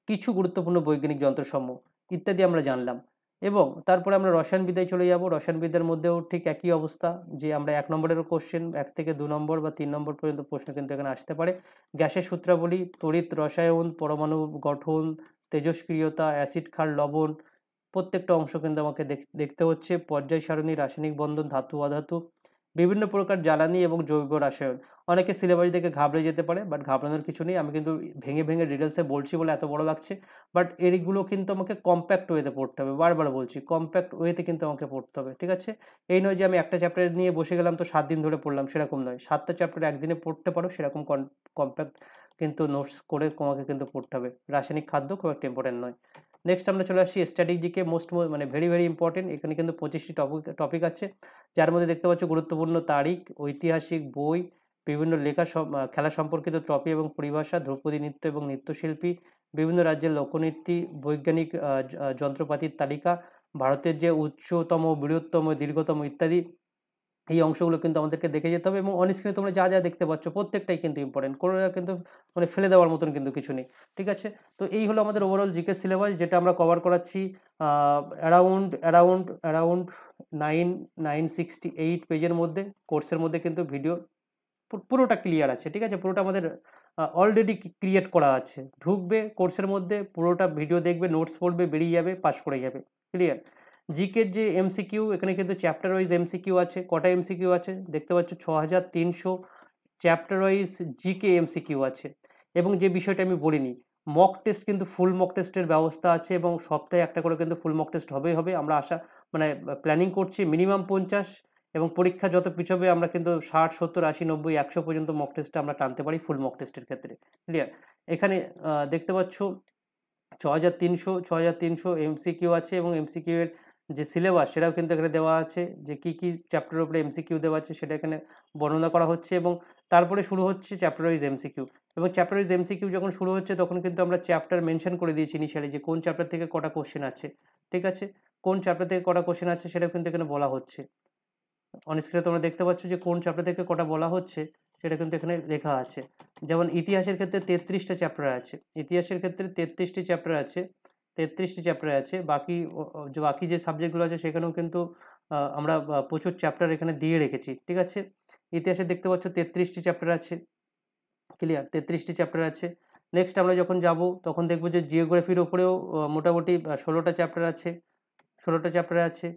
কিছু গুরুত্বপূর্ণ বৈজ্ঞানিক যন্ত্রসমূহ ইত্যাদি আমরা জানলাম। এবং তারপরে আমরা রসায়নবিদ্যায় চলে যাব। রসায়নবিদ্যার মধ্যেও ঠিক একই অবস্থা, যে আমরা 1 নম্বরেরও কোশ্চেন 1 থেকে 2 নম্বর বা 3 নম্বর পর্যন্ত প্রশ্ন কিন্তু এখানে আসতে পারে। গ্যাসের সূত্রাবলী, তড়িৎ রসায়ন, পরমাণু গঠন, তেজস্ক্রিয়তা, অ্যাসিড ক্ষার লবণ, প্রত্যেকটা অংশ কিন্তু আমাকে দেখতে হচ্ছে। পর্যায় সারণী, রাসায়নিক বন্ধন, ধাতু অধাতু, বিভিন্ন প্রকার জ্বালানি এবং জৈব রাসায়ন। অনেকে সিলেবাস দেখে ঘাবড়ে যেতে পারে, বাট ঘাবড়ানোর কিছু নেই, আমি কিন্তু ভেঙে ভেঙে ডিটেলসে বলছি বলে এত বড় লাগছে, বাট এইগুলো কিন্তু আমাকে কম্প্যাক্ট ওয়েতে পড়তে হবে, বারবার বলছি কম্প্যাক্ট ওয়েতে কিন্তু আমাকে পড়তে হবে, ঠিক আছে। এই নয় যে আমি একটা চ্যাপ্টার নিয়ে বসে গেলাম তো 7 দিন ধরে পড়লাম, সেরকম নয়। 7টা চ্যাপ্টার একদিনে পড়তে পারো সেরকম কম্প্যাক্ট কিন্তু নোটস করে তোমাকে কিন্তু পড়তে হবে। রাসায়নিক খাদ্য খুব একটা ইম্পর্টেন্ট নয়। নেক্সট আমরা চলে আসছি স্ট্র্যাটেজিকে, মানে ভেরি ভেরি ইম্পর্টেন্ট। এখানে কিন্তু 25টি টপিক আছে, যার মধ্যে দেখতে পাচ্ছ গুরুত্বপূর্ণ তারিখ, ঐতিহাসিক বই, বিভিন্ন খেলা সম্পর্কিত ট্রফি এবং পরিভাষা, ধ্রুপদী নৃত্য এবং নৃত্যশিল্পী, বিভিন্ন রাজ্যের লোকনৃত্যি, বৈজ্ঞানিক যন্ত্রপাতির তালিকা, ভারতের যে উচ্চতম, বৃহত্তম, দীর্ঘতম ইত্যাদি। এই অংশগুলো কিন্তু আমাদেরকে দেখে যেতে হবে এবং অন স্ক্রিনে তোমরা যা যা দেখতে পাচ্ছ প্রত্যেকটাই কিন্তু ইম্পর্টেন্ট, কোনো কিন্তু মানে ফেলে দেওয়ার মতন কিন্তু কিছু নেই। ঠিক আছে, তো এই হলো আমাদের ওভারঅল জিকে সিলেবাস, যেটা আমরা কভার করাচ্ছি অ্যারাউন্ড 968 পেজের মধ্যে। কোর্সের মধ্যে কিন্তু ভিডিও পুরোটা ক্লিয়ার আছে। ঠিক আছে, পুরোটা আমাদের অলরেডি ক্রিয়েট করা আছে। ঢুকবে কোর্সের মধ্যে, পুরোটা ভিডিও দেখবে, নোটস পড়বে, বেরিয়ে যাবে, পাস করে যাবে। ক্লিয়ার। জিকের যে এমসিকিউ, এখানে কিন্তু চ্যাপ্টার ওয়াইজ এমসিকিউ আছে। কটা এমসিকিউ আছে দেখতে পাচ্ছ? 6300 চ্যাপ্টার ওয়াইজ জিকে এমসিকিউ আছে। এবং যে বিষয়টা আমি বলিনি, মক টেস্ট কিন্তু ফুল মক টেস্টের ব্যবস্থা আছে এবং সপ্তাহে একটা করে কিন্তু ফুল মক টেস্ট হবেই হবে। আমরা মানে প্ল্যানিং করছি মিনিমাম 50, এবং পরীক্ষা যত পিছবে আমরা কিন্তু 60, 70, 80, 90, 100 পর্যন্ত মক টেস্টটা আমরা টানতে পারি ফুল মক টেস্টের ক্ষেত্রে। ক্লিয়ার। এখানে দেখতে পাচ্ছ 6300 এমসিকিউ আছে এবং এমসিকিউ এর যে সিলেবাস সেটাও কিন্তু এখানে দেওয়া আছে, যে কী কী চ্যাপ্টারের উপরে এমসিকিউ দেওয়া আছে সেটা এখানে বর্ণনা করা হচ্ছে। এবং তারপরে শুরু হচ্ছে চ্যাপ্টার ওয়াইজ এমসিকিউ, এবং চ্যাপ্টার ওয়াইজ এমসিকিউ যখন শুরু হচ্ছে তখন কিন্তু আমরা চ্যাপ্টার মেনশন করে দিয়েছি ইনিশিয়ালি, যে কোন চ্যাপ্টার থেকে কটা কোশ্চেন আছে। ঠিক আছে, কোন চ্যাপ্টার থেকে কটা কোশ্চেন আছে সেটাও কিন্তু এখানে বলা হচ্ছে। অন স্ক্রিনে তোমরা দেখতে পাচ্ছ যে কোন চ্যাপ্টার থেকে কটা বলা হচ্ছে সেটা কিন্তু এখানে লেখা আছে। যেমন ইতিহাসের ক্ষেত্রে 33টা চ্যাপ্টার আছে, ইতিহাসের ক্ষেত্রে 33টি চ্যাপ্টার আছে, 33টি চ্যাপ্টার আছে। বাকি যে সাবজেক্টগুলো আছে সেখানেও কিন্তু আমরা প্রচুর চ্যাপ্টার এখানে দিয়ে রেখেছি। ঠিক আছে, ইতিহাসে দেখতে পাচ্ছ 33টি চ্যাপ্টার আছে। ক্লিয়ার, 33টি চ্যাপ্টার আছে। নেক্সট আমরা যখন যাব তখন দেখবো যে জিওগ্রাফির ওপরেও মোটামুটি 16টা চ্যাপ্টার আছে, 16টা চ্যাপ্টার আছে।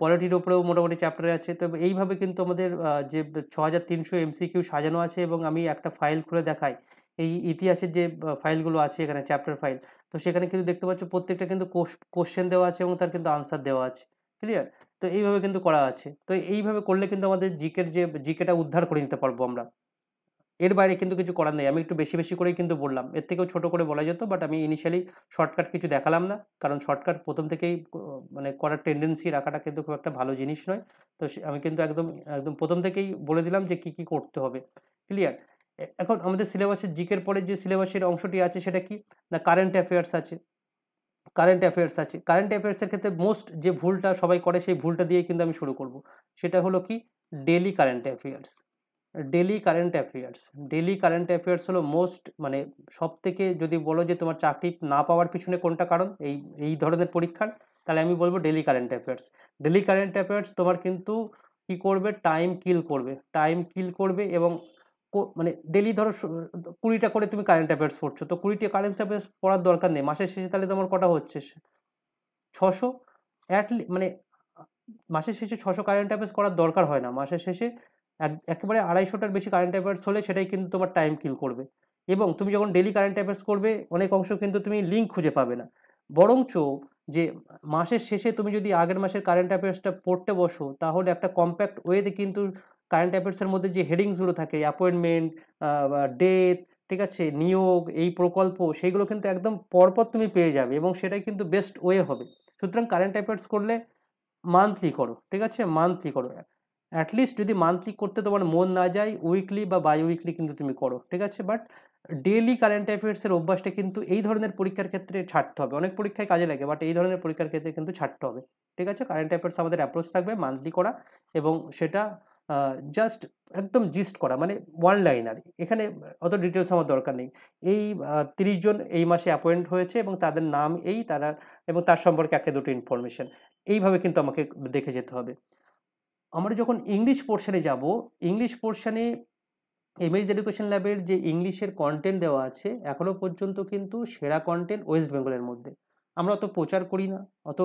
পলিটির ওপরেও মোটামুটি চ্যাপ্টার আছে। তো এইভাবে কিন্তু আমাদের যে 6300 এমসিকিউ সাজানো আছে। এবং আমি একটা ফাইল খুলে দেখাই, এই ইতিহাসের যে ফাইলগুলো আছে এখানে চ্যাপ্টার ফাইল, তো সেখানে কিন্তু দেখতে পাচ্ছ প্রত্যেকটা কিন্তু কোশ্চেন দেওয়া আছে এবং তার কিন্তু আনসার দেওয়া আছে। ক্লিয়ার, তো এইভাবে কিন্তু করা আছে। তো এইভাবে করলে কিন্তু আমাদের জিকেটা উদ্ধার করে নিতে পারবো আমরা। এর বাইরে কিন্তু কিছু করার নেই। আমি একটু বেশি বেশি করেই কিন্তু বললাম, এর থেকেও ছোট করে বলা যেত, বাট আমি ইনিশিয়ালি শর্টকাট কিছু দেখালাম না, কারণ শর্টকাট প্রথম থেকেই মানে করার টেন্ডেন্সি রাখাটা কিন্তু খুব একটা ভালো জিনিস নয়। তো আমি কিন্তু একদম একদম প্রথম থেকেই বলে দিলাম যে কি কি করতে হবে। ক্লিয়ার। এখন আমাদের সিলেবাসের জিকের পরে যে সিলেবাসের অংশটি আছে সেটা কি না, কারেন্ট অ্যাফেয়ার্স আছে। কারেন্ট অ্যাফেয়ার্সের ক্ষেত্রে মোস্ট যে ভুলটা সবাই করে সেই ভুলটা দিয়ে কিন্তু আমি শুরু করব। সেটা হলো কি, daily current affairs. Daily current affairs হলো মোস্ট, মানে সব থেকে, যদি বলো যে তোমার চাকরি না পাওয়ার পিছনে কোনটা কারণ এই ধরনের পরীক্ষার, তাহলে আমি বলবো ডেলি কারেন্ট অ্যাফেয়ার্স তোমার কিন্তু কি করবে, টাইম কিল করবে। এবং মানে ডেলি ধরো 20টা করে তুমি কারেন্ট অ্যাফেয়ার্স পড়ছো, তো 20টা কারেন্ট অ্যাফেয়ার্স পড়ার দরকার নেই। মাসের শেষে তাহলে তোমার কটা হচ্ছে 600, মানে মাসের শেষে 600 কারেন্ট অ্যাফেয়ার্স করার দরকার হয় না। মাসের শেষে একেবারে 250টার বেশি কারেন্ট অ্যাফেয়ার্স হলে সেটাই কিন্তু তোমার টাইম কিল করবে। এবং তুমি যখন ডেলি কারেন্ট অ্যাফেয়ার্স করবে অনেক অংশ কিন্তু তুমি লিঙ্ক খুঁজে পাবে না। বরঞ্চ যে মাসের শেষে তুমি যদি আগের মাসের কারেন্ট অ্যাফেয়ার্সটা পড়তে বসো, তাহলে একটা কম্প্যাক্ট ওয়েতে কিন্তু কারেন্ট অ্যাফেয়ার্সের মধ্যে যে হেডিংসগুলো থাকে, অ্যাপয়েন্টমেন্ট, ডেথ, ঠিক আছে, নিয়োগ, এই প্রকল্প, সেইগুলো কিন্তু একদম পরপর তুমি পেয়ে যাবে এবং সেটাই কিন্তু বেস্ট ওয়ে হবে। সুতরাং কারেন্ট অ্যাফেয়ার্স করলে মান্থলি করো। ঠিক আছে, মান্থলি করো। অ্যাটলিস্ট যদি মান্থলি করতে তোমার মন না যায়, উইকলি বা বাই উইকলি কিন্তু তুমি করো। ঠিক আছে, বাট ডেইলি কারেন্ট অ্যাফেয়ার্সের অভ্যাসটা কিন্তু এই ধরনের পরীক্ষার ক্ষেত্রে ছাড়তে হবে। অনেক পরীক্ষায় কাজে লাগে, বাট এই ধরনের পরীক্ষার ক্ষেত্রে কিন্তু ছাড়তে হবে। ঠিক আছে, কারেন্ট অ্যাফেয়ার্স আমাদের অ্যাপ্রোচ থাকবে মান্থলি করা, এবং সেটা জাস্ট একদম জিস্ট করা, মানে ওয়ান লাইনার। এখানে অত ডিটেলস আমার দরকার নেই। এই 30 জন এই মাসে অ্যাপয়েন্ট হয়েছে এবং তাদের নাম এই, তারা এবং তার সম্পর্কে একটা দুটো ইনফরমেশন, এইভাবে কিন্তু আমাকে দেখে যেতে হবে। আমরা যখন ইংলিশ পোর্শনে যাব, ইংলিশ পোর্শনে এমএইচ এডুকেশন ল্যাবের যে ইংলিশের কন্টেন্ট দেওয়া আছে, এখনো পর্যন্ত কিন্তু সেরা কন্টেন্ট ওয়েস্ট বেঙ্গলের মধ্যে। আমরা অত প্রচার করি না, অত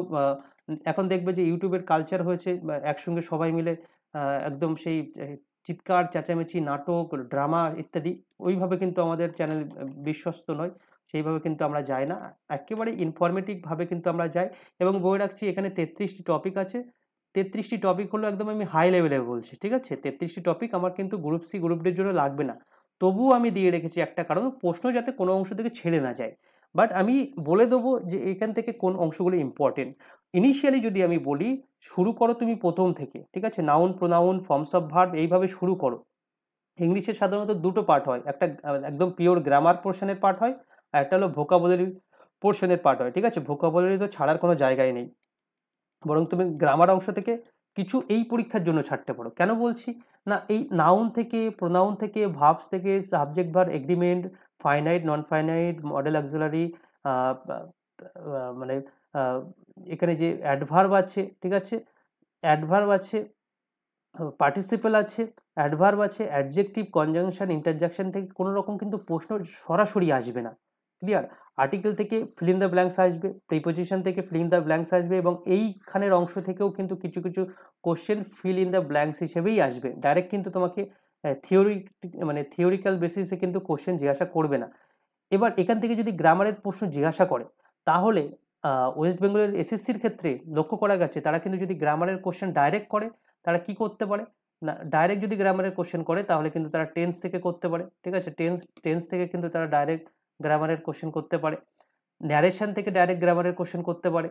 এখন দেখবে যে ইউটিউবের কালচার হয়েছে একসঙ্গে সবাই মিলে একদম সেই চিৎকার চেঁচামেচি, নাটক, ড্রামা ইত্যাদি। ওইভাবে কিন্তু আমাদের চ্যানেল বিশ্বস্ত নয়, সেইভাবে কিন্তু আমরা যাই না। একেবারে ইনফরমেটিভভাবে কিন্তু আমরা যাই। এবং বলে রাখছি, এখানে 33টি টপিক আছে। 33টি টপিক হলো একদম আমি হাই লেভেলে বলছি। ঠিক আছে, 33টি টপিক আমার কিন্তু গ্রুপ সি গ্রুপ ডির জন্য লাগবে না। তবুও আমি দিয়ে রেখেছি একটা কারণ, প্রশ্ন যাতে কোনো অংশ থেকে ছেড়ে না যায়। বাট আমি বলে দেবো যে এখান থেকে কোন অংশগুলো ইম্পর্টেন্ট। ইনিশিয়ালি যদি আমি বলি, শুরু করো তুমি প্রথম থেকে। ঠিক আছে, noun, pronoun, forms of verb, এইভাবে শুরু করো। ইংলিশে সাধারণত দুটো পার্ট হয়, একটা একদম পিওর গ্রামার পোর্শনের পার্ট হয়, আর একটা হলো ভোকাবুলারি পোর্শনের পার্ট হয়। ঠিক আছে, ভোকাবুলারি তো ছাড়ার কোনো জায়গায় নেই, বরং তুমি গ্রামার অংশ থেকে কিছু এই পরীক্ষার জন্য ছাড়তে পারো। কেন বলছি না, এই নাউন থেকে, প্রোনাউন থেকে, ভার্বস থেকে, subject verb agreement, finite, non finite, modal auxiliary, মানে এখানে যে অ্যাডভার্ব আছে, ঠিক আছে, অ্যাডভার্ব আছে, পার্টিসিপেল আছে, অ্যাডভার্ব আছে, অ্যাডজেক্টিভ, কনজাংশন, ইন্টারজেকশন থেকে কোনো রকম কিন্তু প্রশ্ন সরাসরি আসবে না। ক্লিয়ার? আর্টিকেল থেকে ফিল ইন দ্য ব্ল্যাঙ্কস আসবে, প্রিপোজিশন থেকে ফিল ইন দ্য ব্ল্যাঙ্কস আসবে, এবং এইখানের অংশ থেকেও কিন্তু কিছু কিছু question fill in the blanks হিসেবেই আসবে। ডাইরেক্ট কিন্তু তোমাকে থিওরিক্যাল বেসিসে কিন্তু কোশ্চেন জিজ্ঞাসা করবে না। এবার এখান থেকে যদি গ্রামারের প্রশ্ন জিজ্ঞাসা করে, তাহলে ওয়েস্ট বেঙ্গলের এসএসসির ক্ষেত্রে লক্ষ্য করা গেছে তারা কিন্তু যদি গ্রামারের কোশ্চেন ডাইরেক্ট করে, তারা কি করতে পারে না, ডাইরেক্ট যদি গ্রামারের কোশ্চেন করে তাহলে কিন্তু তারা টেন্স থেকে করতে পারে, ঠিক আছে, টেন্স থেকে কিন্তু তারা ডাইরেক্ট গ্রামারের কোশ্চেন করতে পারে, ন্যারেশন থেকে ডাইরেক্ট গ্রামারের কোশ্চেন করতে পারে,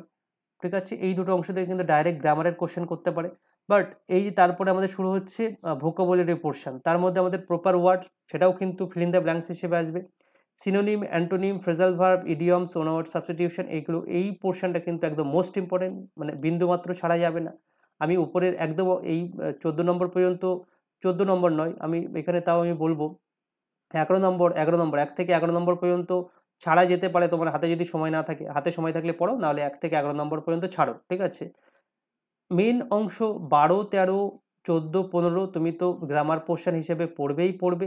ঠিক আছে, এই দুটো অংশ থেকে কিন্তু ডাইরেক্ট গ্রামারের কোশ্চেন করতে পারে। বাট এই যে তারপরে আমাদের শুরু হচ্ছে ভোকাবুলারি পোর্শন, তার মধ্যে আমাদের প্রপার ওয়ার্ড সেটাও কিন্তু ফিল ইন দ্য ব্ল্যাঙ্কস হিসেবে আসবে, synonym, antonym, phrasal verb, idioms, word substitution, এইগুলো, এই পোর্শনটা কিন্তু একদম মোস্ট ইম্পর্টেন্ট, মানে বিন্দুমাত্র ছাড়া যাবে না। আমি উপরের একদম এই 14 নম্বর পর্যন্ত, 14 নম্বর নয়, আমি এখানে তাও আমি বলবো 11 নম্বর, 11 নম্বর, 1 থেকে 11 নম্বর পর্যন্ত ছাড়া যেতে পারে, তোমার হাতে যদি সময় না থাকে, হাতে সময় থাকলে পড়ো, নাহলে 1 থেকে 11 নম্বর পর্যন্ত ছাড়ো, ঠিক আছে। মেন অংশ 12, 13, 14, 15 তুমি তো গ্রামার পোর্শন হিসেবে পড়বেই পড়বে।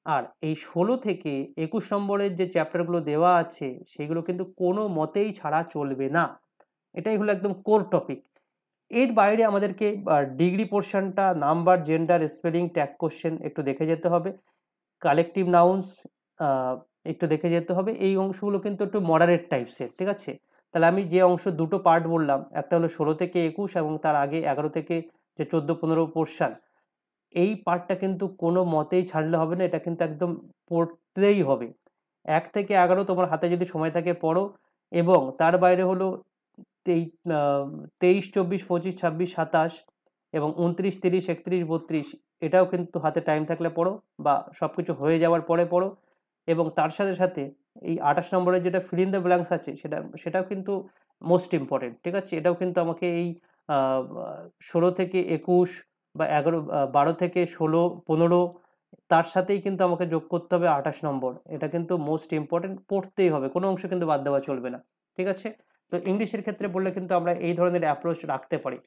আর এই 16 থেকে 21 নম্বরের যে চ্যাপ্টারগুলো দেওয়া আছে সেগুলো কিন্তু কোনো মতেই ছাড়া চলবে না। এটাই হলো একদম কোর টপিক। এর বাইরে আমাদেরকে ডিগ্রি পোর্শনটা, number, gender, spelling, tag question একটু দেখে যেতে হবে, কালেকটিভ নাউন্স একটু দেখে যেতে হবে। এই অংশগুলো কিন্তু একটু মডারেট টাইপসের, ঠিক আছে। তাহলে আমি যে অংশ দুটো পার্ট বললাম, একটা হলো 16 থেকে 21 এবং তার আগে 11 থেকে যে 14-15 পোর্শন, এই পার্টটা কিন্তু কোনো মতেই ছাড়লে হবে না, এটা কিন্তু একদম পড়তেই হবে। 1 থেকে 11 তোমার হাতে যদি সময় থাকে পড়ো, এবং তার বাইরে হলো 23, 24, 25, 26, 27 এবং 29, 30, 31, 32, এটাও কিন্তু হাতে টাইম থাকলে পড়ো, বা সব কিছু হয়ে যাওয়ার পরে পড়ো। এবং তার সাথে সাথে এই 28 নম্বরের যেটা ফিল ইন দ্য ব্ল্যাঙ্কস আছে, সেটাও কিন্তু মোস্ট ইম্পর্টেন্ট, ঠিক আছে। এটাও কিন্তু আমাকে এই 16 থেকে 21 বা 12 থেকে 16, 15, তার সাথেই কিন্তু আমাকে যোগ করতে হবে 28 নম্বর। এটা কিন্তু মোস্ট ইম্পর্টেন্ট, পড়তেই হবে, কোনো অংশ কিন্তু বাদ দেওয়া চলবে না, ঠিক আছে। তো ইংলিশের ক্ষেত্রে বললে কিন্তু আমরা এই ধরনের অ্যাপ্রোচ রাখতে পারি।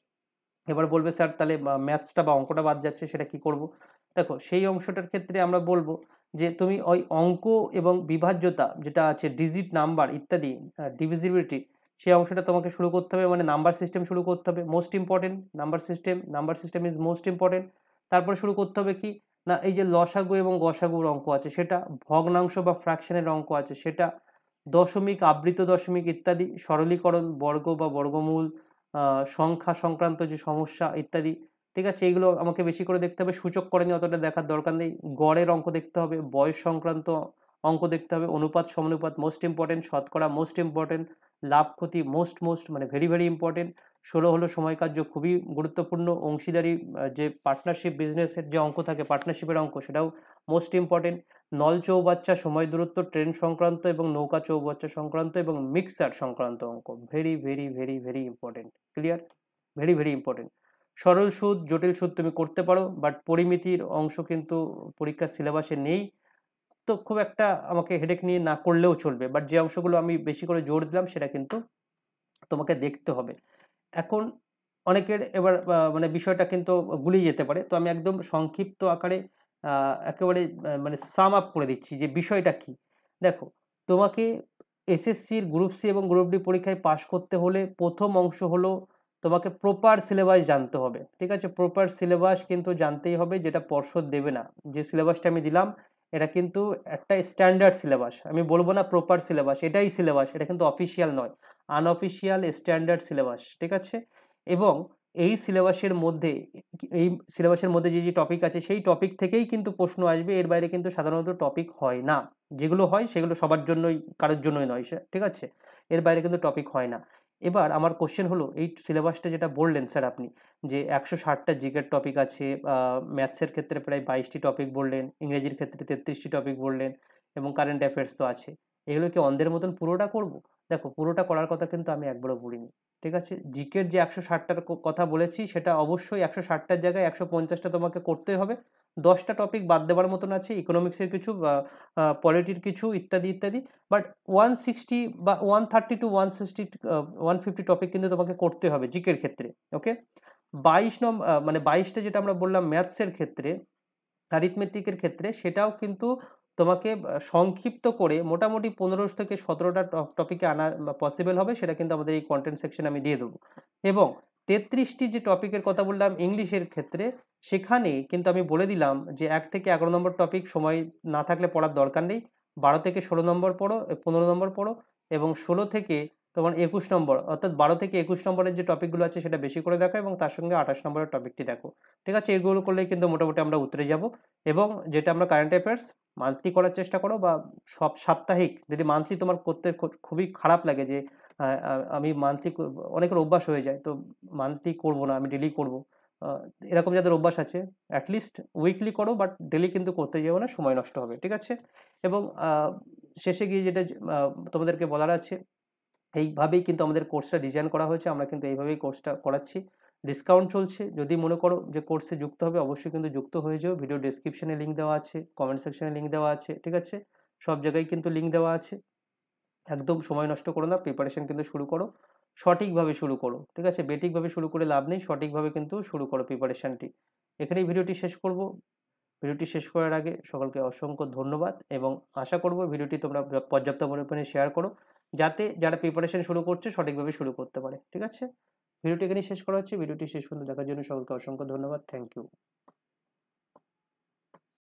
এবার বলবে স্যার তাহলে ম্যাথসটা বা অঙ্কটা বাদ যাচ্ছে, সেটা কি করব? দেখো, সেই অংশটার ক্ষেত্রে আমরা বলবো যে তুমি ওই অঙ্ক এবং বিভাজ্যতা যেটা আছে, ডিজিট, নাম্বার ইত্যাদি, ডিভিজিবিলিটি, সেই অংশটা তোমাকে শুরু করতে হবে, মানে নাম্বার সিস্টেম শুরু করতে হবে, most important number system is most important. তারপরে শুরু করতে হবে কি না, এই যে লসাগু এবং গসাগুর অঙ্ক আছে সেটা, ভগ্নাংশ বা ফ্র্যাকশনের অঙ্ক আছে সেটা, দশমিক, আবৃত দশমিক ইত্যাদি, সরলীকরণ, বর্গ বা বর্গমূল, সংখ্যা সংক্রান্ত যে সমস্যা ইত্যাদি, ঠিক আছে, এইগুলো আমাকে বেশি করে দেখতে হবে। সূচককরণে অতটা দেখার দরকার নেই। গড়ের অঙ্ক দেখতে হবে, বয়স সংক্রান্ত অঙ্ক দেখতে হবে, অনুপাত সমানুপাত মোস্ট ইম্পর্টেন্ট, শতকরা মোস্ট ইম্পর্টেন্ট, লাভ ক্ষতি মোস্ট মানে ভেরি ভেরি ইম্পর্টেন্ট। 16 হলো সময় কার্য, খুবই গুরুত্বপূর্ণ। অংশীদারি, যে পার্টনারশিপ বিজনেসের যে অঙ্ক থাকে, পার্টনারশিপের অঙ্ক, সেটাও মোস্ট ইম্পর্টেন্ট। নল চৌবাচ্চা, সময় দূরত্ব, ট্রেন সংক্রান্ত এবং নৌকা চৌবাচ্চা সংক্রান্ত এবং মিক্সার সংক্রান্ত অঙ্ক, very very very very important. Clear? Very very important. সরল সুদ, জটিল সুদ তুমি করতে পারো, বাট পরিমিতির অংশ কিন্তু পরীক্ষার সিলেবাসে নেই, তো খুব একটা আমাকে হেডেক নিয়ে না করলেও চলবে। বাট যে অংশগুলো আমি বেশি করে জোর দিলাম সেটা কিন্তু তোমাকে দেখতে হবে। এখন অনেকের এবার মানে বিষয়টা কিন্তু গুলিয়ে যেতে পারে, তো আমি একদম সংক্ষিপ্ত আকারে একেবারে মানে সাম আপ করে দিচ্ছি যে বিষয়টা কি। দেখো, তোমাকে এসএসসির গ্রুপ সি এবং গ্রুপ ডি পরীক্ষায় পাশ করতে হলে প্রথম অংশ হলো তোমাকে প্রপার সিলেবাস জানতে হবে, ঠিক আছে। প্রপার সিলেবাস কিন্তু জানতেই হবে, যেটা পর্ষদ দেবে না। যে সিলেবাসটা আমি দিলাম এটা কিন্তু একটা স্ট্যান্ডার্ড সিলেবাস, আমি বলবো না প্রপার সিলেবাস, এটাই সিলেবাস, এটা কিন্তু অফিসিয়াল নয়, আনঅফিসিয়াল স্ট্যান্ডার্ড সিলেবাস, ঠিক আছে। এবং এই সিলেবাসের মধ্যে, যে যে টপিক আছে সেই টপিক থেকেই কিন্তু প্রশ্ন আসবে, এর বাইরে কিন্তু সাধারণত টপিক হয় না। যেগুলো হয় সেগুলো সবার জন্যই, কারোর জন্যই নয়, ঠিক আছে, এর বাইরে কিন্তু টপিক হয় না। এবার আমার কোশ্চেন হলো, এই সিলেবাসটা যেটা বললেন স্যার আপনি, যে 160টা জিকের টপিক আছে, ম্যাথসের ক্ষেত্রে প্রায় 22টি টপিক বললেন, ইংরেজির ক্ষেত্রে 33টি টপিক বললেন, এবং কারেন্ট অ্যাফেয়ার্স তো আছে, এগুলো কি অন্ধের মতন পুরোটা করব? দেখো, পুরোটা করার কথা কিন্তু আমি একবারও বলিনি। ঠিক আছে, জিকের যে 160টার কথা বলেছি সেটা অবশ্যই 160টার জায়গায় 150টা তোমাকে করতে হবে। 10টা টপিক বাদ দেওয়ার মতন আছে, ইকোনমিক্সের কিছু, পলিটির কিছু, ইত্যাদি ইত্যাদি। বাট 160 বা 130 টু 160 150 টপিক কিন্তু তোমাকে করতে হবে জিকের ক্ষেত্রে। ওকে, 22টা যেটা আমরা বললাম ম্যাথসের ক্ষেত্রে, অ্যারিথমেটিকের ক্ষেত্রে, সেটাও কিন্তু তোমাকে সংক্ষিপ্ত করে মোটামুটি 15 থেকে 17টা টপিকে আনা পসিবল হবে, সেটা কিন্তু আমাদের এই কন্টেন্ট সেকশনে আমি দিয়ে দেবো। এবং 33টি যে টপিকের কথা বললাম ইংলিশের ক্ষেত্রে, সেখানে কিন্তু আমি বলে দিলাম যে 1 থেকে 11 নম্বর টপিক সময় না থাকলে পড়ার দরকার নেই, 12 থেকে 16 নম্বর পড়ো, 15 নম্বর পড়ো, এবং 16 থেকে তোমার 21 নম্বর, অর্থাৎ 12 থেকে 21 নম্বরের যে টপিকগুলো আছে সেটা বেশি করে দেখো, এবং তার সঙ্গে 28 নম্বরের টপিকটি দেখো। ঠিক আছে, এগুলো করলেই কিন্তু মোটামুটি আমরা উতরে যাব। এবং যেটা আমরা কারেন্ট অ্যাফেয়ার্স মান্থলি করার চেষ্টা করো, বা সব সাপ্তাহিক, যদি মান্থলি তোমার করতে খুবই খারাপ লাগে যে আমি মান্থলি, অনেকের অভ্যাস হয়ে যায় তো মান্থলি করব না, আমি ডেলি করব, এরকম যাদের অভ্যাস আছে অ্যাটলিস্ট উইকলি করো, বাট ডেলি কিন্তু করতে যেও না, সময় নষ্ট হবে। ঠিক আছে, এবং শেষে গিয়ে যেটা তোমাদেরকে বলার আছে, এইভাবেই কিন্তু আমাদের কোর্সটা ডিজাইন করা হয়েছে, আমরা কিন্তু এইভাবেই কোর্সটা করাচ্ছি। ডিসকাউন্ট চলছে, যদি মনে করো যে কোর্সে যুক্ত হবে অবশ্যই কিন্তু যুক্ত হয়ে যাও। ভিডিও ডেসক্রিপশনে লিঙ্ক দেওয়া আছে, কমেন্ট সেকশনে লিঙ্ক দেওয়া আছে, ঠিক আছে, সব জায়গায় কিন্তু লিঙ্ক দেওয়া আছে। একদম সময় নষ্ট করো না, প্রিপারেশন কিন্তু শুরু করো, সঠিকভাবে শুরু করো। ঠিক আছে, বেঠিকভাবে শুরু করে লাভ নেই, সঠিকভাবে কিন্তু শুরু করো প্রিপারেশনটি। এখানেই ভিডিওটি শেষ করব। ভিডিওটি শেষ করার আগে সকলকে অসংখ্য ধন্যবাদ, এবং আশা করব ভিডিওটি তোমরা পর্যাপ্ত পরিমাণে শেয়ার করো, যাতে যারা প্রিপারেশন শুরু করছে সঠিকভাবে শুরু করতে পারে। ঠিক আছে, ভিডিওটি এখানেই শেষ করা হচ্ছে। ভিডিওটি শেষ পর্যন্ত দেখার জন্য সকলকে অসংখ্য ধন্যবাদ। Thank you.